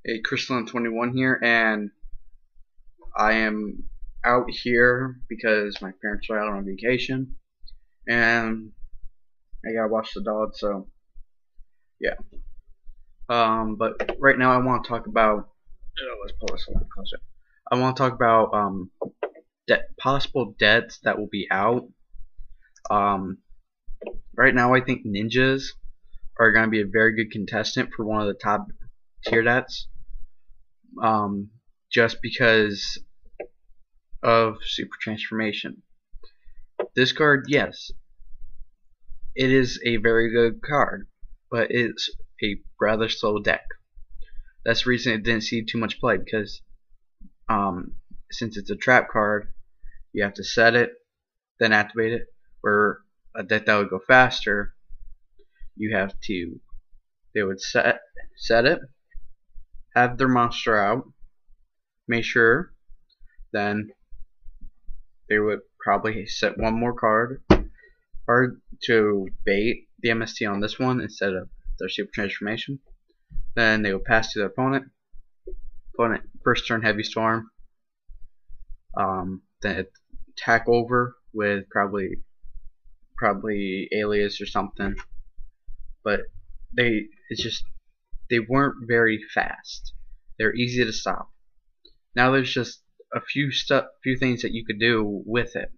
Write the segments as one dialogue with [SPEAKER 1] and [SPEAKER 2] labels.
[SPEAKER 1] Hey, Crystalline21 here, and I am out here because my parents are out on vacation, and I gotta watch the dog. So yeah. But right now I want to talk about. Let's pull this a little closer. I want to talk about possible deaths that will be out. Um, right now I think ninjas are gonna be a very good contestant for one of the top tier deaths. Just because of super transformation. This card, yes, it is a very good card, but it's a rather slow deck. That's the reason it didn't see too much play, because since it's a trap card, you have to set it, then activate it. Where a deck that would go faster, you have to, they would set it, have their monster out, make sure, then they would probably set one more card or to bait the MST on this one instead of their super transformation. Then they will pass to their opponent. Opponent first turn heavy storm. Then attack over with probably alias or something. But they weren't very fast. They're easy to stop. Now there's just a few things that you could do with it.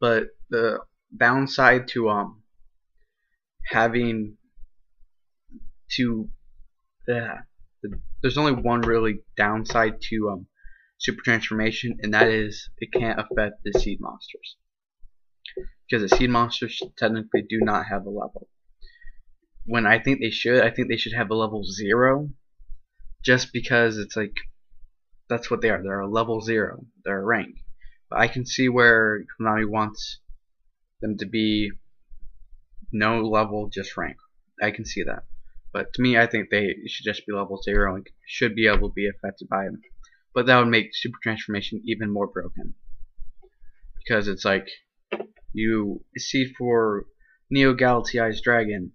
[SPEAKER 1] But the downside to having to there's only one really downside to super transformation, and that is it can't affect the seed monsters, because the seed monsters technically do not have a level. When I think they should have a level 0, just because it's like that's what they are. They're a level 0. They're a rank. But I can see where Konami wants them to be no level, just rank. I can see that. But to me, I think they should just be level 0 and should be able to be affected by them. But that would make super transformation even more broken, because it's like you see for Neo Galaxy Eyes Dragon,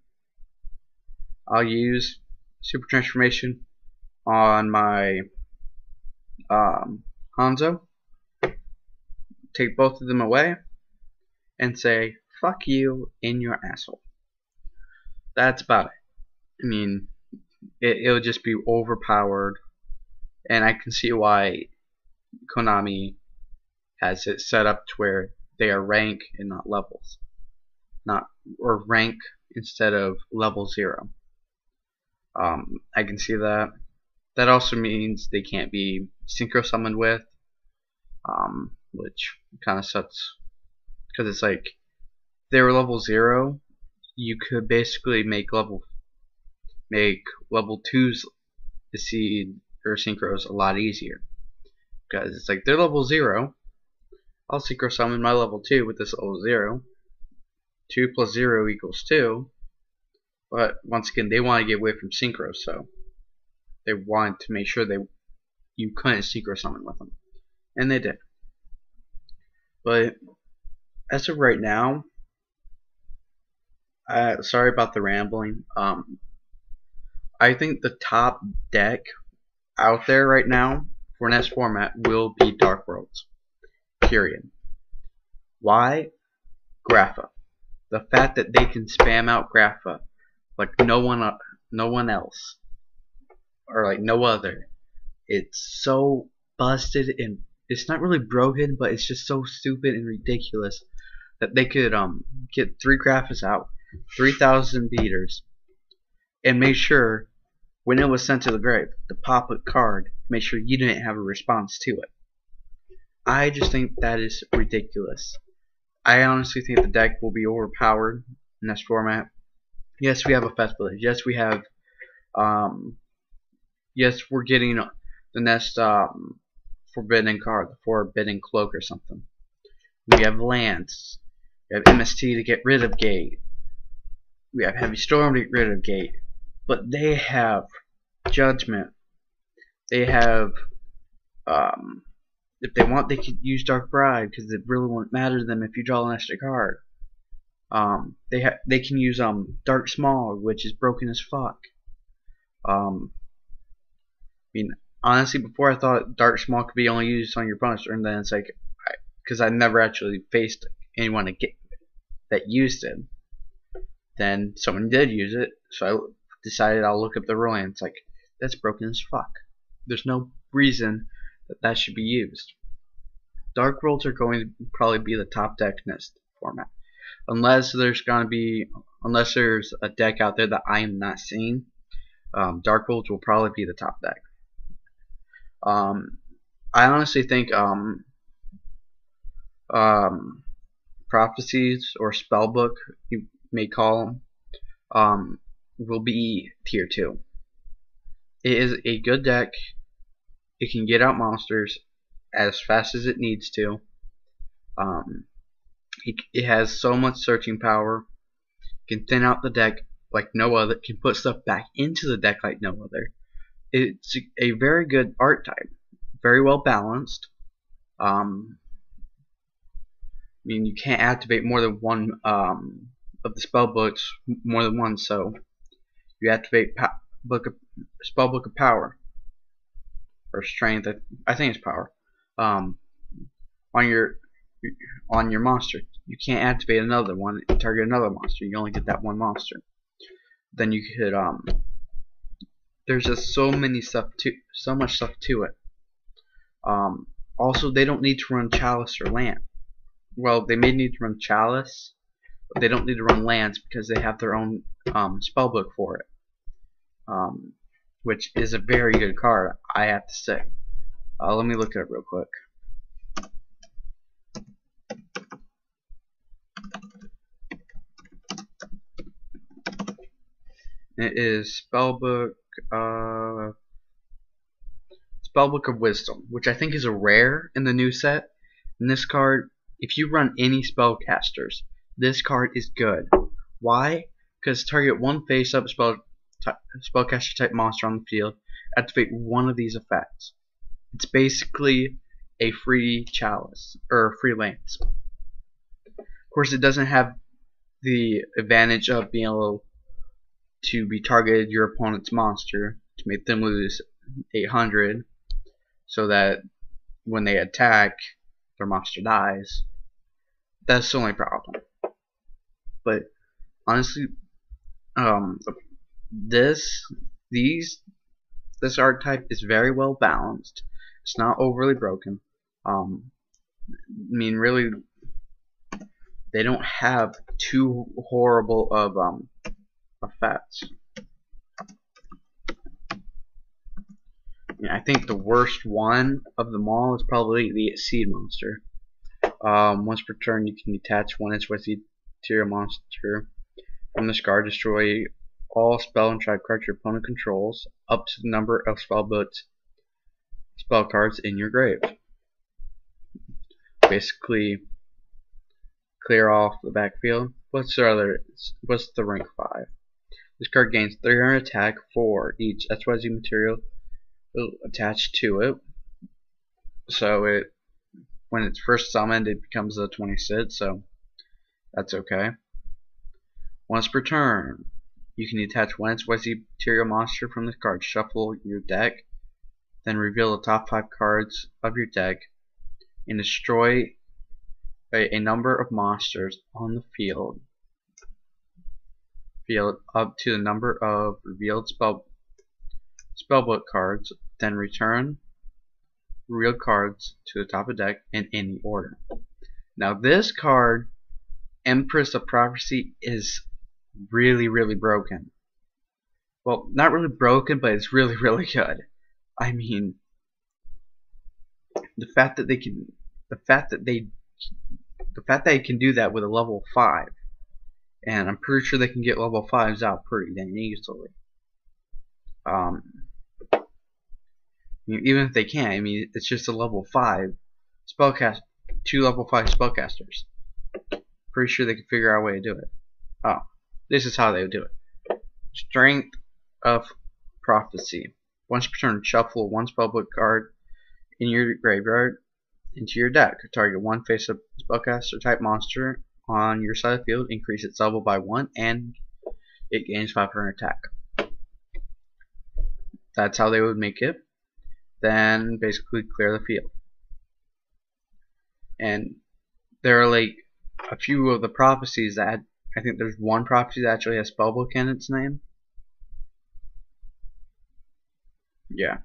[SPEAKER 1] I'll use super transformation on my Hanzo, take both of them away, and say fuck you in your asshole. That's about it. I mean, it'll just be overpowered, and I can see why Konami has it set up to where they are rank and not levels, or rank instead of level 0. I can see that. That also means they can't be synchro summoned with, which kind of sucks, because it's like if they were level 0, you could basically make level 2s to seed or synchros a lot easier, because it's like they're level 0. I'll synchro summon my level 2 with this level 0. 2 plus 0 equals 2. But once again, they want to get away from synchros, so they wanted to make sure you couldn't synchro summon with them, and they did. But as of right now, sorry about the rambling. I think the top deck out there right now for NES format will be Dark Worlds. Period. Why? Grapha. The fact that they can spam out Grapha like no one else, or like no other. It's so busted, and it's not really broken, but it's just so stupid and ridiculous that they could get 3 Graphas out, 3,000 beaters, and make sure when it was sent to the grave, the pop-up card, make sure you didn't have a response to it. I just think that is ridiculous. I honestly think the deck will be overpowered in this format. Yes, we have a Fest Village. Yes, we have. Yes, we're getting the next forbidden card, the Forbidden Cloak or something. We have Lance. We have MST to get rid of Gate. We have Heavy Storm to get rid of Gate. But they have Judgment. They have, if they want, they could use Dark Bride, because it really won't matter to them if you draw an extra card. They can use Dark Smog, which is broken as fuck. I mean, honestly, before I thought Dark Small could be only used on your opponents, and then it's like, because I never actually faced anyone that used it. Then someone did use it, so I decided I'll look up the rule, and it's like, that's broken as fuck. There's no reason that should be used. Dark Worlds are going to probably be the top deck in this format, unless there's a deck out there that I am not seeing. Dark Worlds will probably be the top deck. I honestly think Prophecies or Spellbook, you may call them, will be tier 2. It is a good deck. It can get out monsters as fast as it needs to. It has so much searching power. It can thin out the deck like no other. It can put stuff back into the deck like no other. It's a very good art type. Very well balanced. I mean, you can't activate more than one of the spell books more than once, so you activate Spellbook of Power or Strength. I think it's Power. On your monster, you can't activate another one and target another monster. You only get that one monster. Then you could there's just so much stuff to it. Also, they don't need to run Chalice or Land. Well, they may need to run Chalice, but they don't need to run lands because they have their own spellbook for it, which is a very good card, I have to say. Let me look it up real quick. It is Spellbook of Wisdom, which I think is a rare in the new set. And this card, if you run any spellcasters, this card is good. Why? Because target one face-up spellcaster type monster on the field, activate one of these effects. It's basically a free Chalice or free Lance. Of course, it doesn't have the advantage of being able to be targeted your opponent's monster to make them lose 800, so that when they attack, their monster dies. That's the only problem. But honestly, this archetype is very well balanced. It's not overly broken. I mean, really, they don't have too horrible of effects. I think the worst one of them all is probably the Seed Monster. Once per turn, you can detach one XYZ tier monster from this card, destroy all spell and tribe cards your opponent controls, up to the number of spell cards in your grave. Basically, clear off the backfield. What's the rank 5? This card gains 300 attack for each XYZ material attached to it. So when it's first summoned, it becomes a 26, so that's okay. Once per turn, you can detach one XYZ material monster from this card, shuffle your deck, then reveal the top 5 cards of your deck, and destroy a number of monsters on the field up to the number of revealed spellbook cards, then return real cards to the top of the deck in any order. Now this card, Empress of Prophecy, is really broken. Well, not really broken, but it's really good. I mean, the fact that they can do that with a level 5, and I'm pretty sure they can get level 5s out pretty dang easily. Even if they can't, I mean, it's just a level 5 spellcast, 2 level 5 spellcasters. Pretty sure they can figure out a way to do it. Oh, this is how they would do it. Strength of Prophecy. Once per turn, shuffle one spellbook card in your graveyard into your deck. Target one face-up spellcaster type monster on your side of the field. Increase its level by 1, and it gains 500 attack. that's how they would make it. Then basically clear the field. And there are like a few of the prophecies that I think there's one prophecy that actually has Spellbook in its name. Yeah.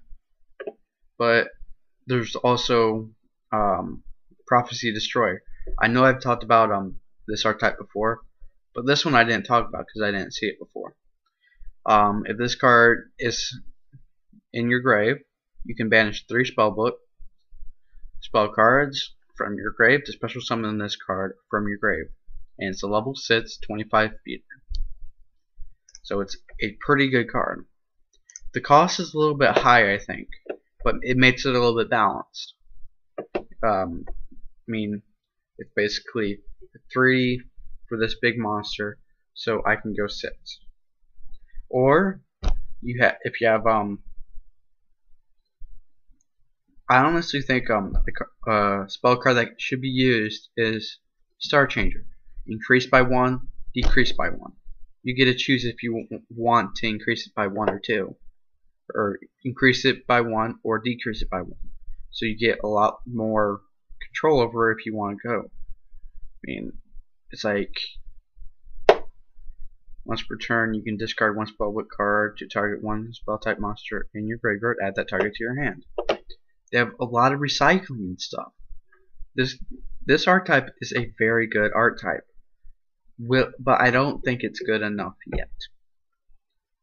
[SPEAKER 1] But there's also Prophecy Destroyer. I know I've talked about this archetype before, but this one I didn't talk about because I didn't see it before. If this card is in your grave, you can banish 3 spell cards from your grave to special summon this card from your grave. And it's a level 6, 25 feet. So it's a pretty good card. The cost is a little bit high, I think, but it makes it a little bit balanced. I mean, it's basically 3 for this big monster, so I can go 6. Or if you have I honestly think the spell card that should be used is Star Changer. Increase by 1, decrease by 1. You get to choose if you want to increase it by 1 or 2, or increase it by 1 or decrease it by 1. So you get a lot more control over if you want to go. I mean, it's like once per turn you can discard 1 spellbook card to target 1 spell type monster in your graveyard. Add that target to your hand. They have a lot of recycling and stuff. This archetype is a very good archetype, but I don't think it's good enough yet.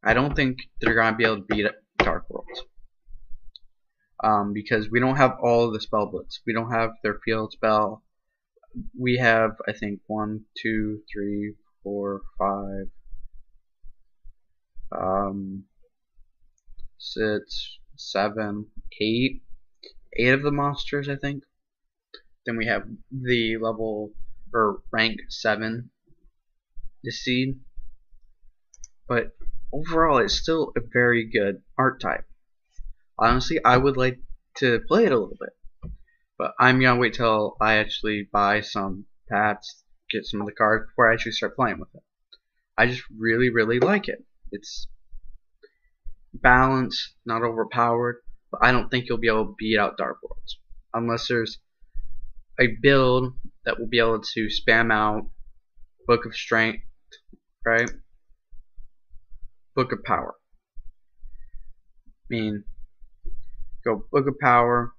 [SPEAKER 1] I don't think they're gonna be able to beat Dark Worlds. Because we don't have all of the spell blitz. We don't have their field spell. We have, I think, 1, 2, 3, 4, 5, 6, 7, 8 of the monsters, I think. Then we have the level or rank 7 Seed. But overall, it's still a very good archetype. Honestly, I would like to play it a little bit, but I'm gonna wait till I actually buy some packs, get some of the cards before I actually start playing with it. I just really like it. It's balanced, not overpowered, but I don't think you'll be able to beat out Dark Worlds unless there's a build that will be able to spam out Book of Strength, right? Book of Power. I mean, go Book of Power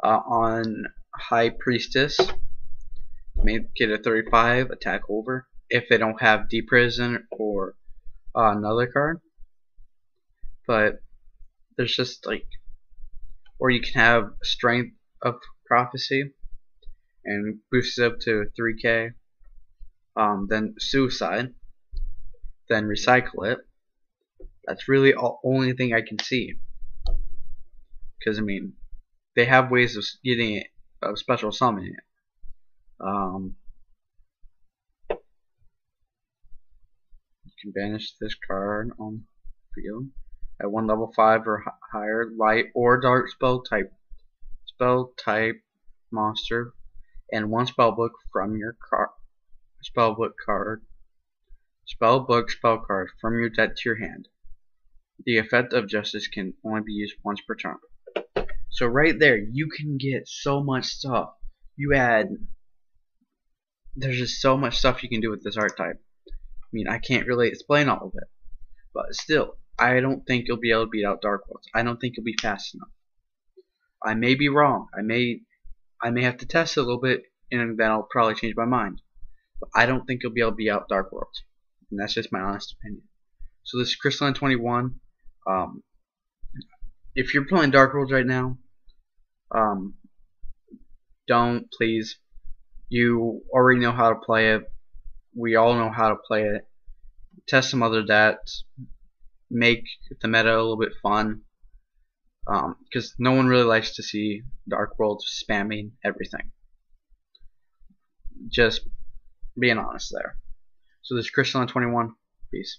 [SPEAKER 1] on High Priestess. Make it a 35 attack over if they don't have Deep Prison or another card. But there's just like, or you can have Strength of Prophecy and boost it up to 3k. Then Suicide. Then recycle it. That's really the only thing I can see. Because I mean, they have ways of getting it, of special summoning it. You can banish this card on field at 1 level 5 or higher, light or dark spell type monster, and 1 spellbook from your spell card from your deck to your hand. The effect of Justice can only be used once per turn. So right there, you can get so much stuff. There's just so much stuff you can do with this archetype. I mean, I can't really explain all of it, but still, I don't think you'll be able to beat out Dark Worlds. I don't think you'll be fast enough. I may be wrong. I may have to test it a little bit, and then I'll probably change my mind. But I don't think you'll be able to beat out Dark Worlds, and that's just my honest opinion. So this is Crystalline 21. If you're playing Dark Worlds right now, don't, please. You already know how to play it. We all know how to play it. Test some other decks. Make the meta a little bit fun. Because no one really likes to see Dark Worlds spamming everything. Just being honest there. So this is Crystalline 21. Peace.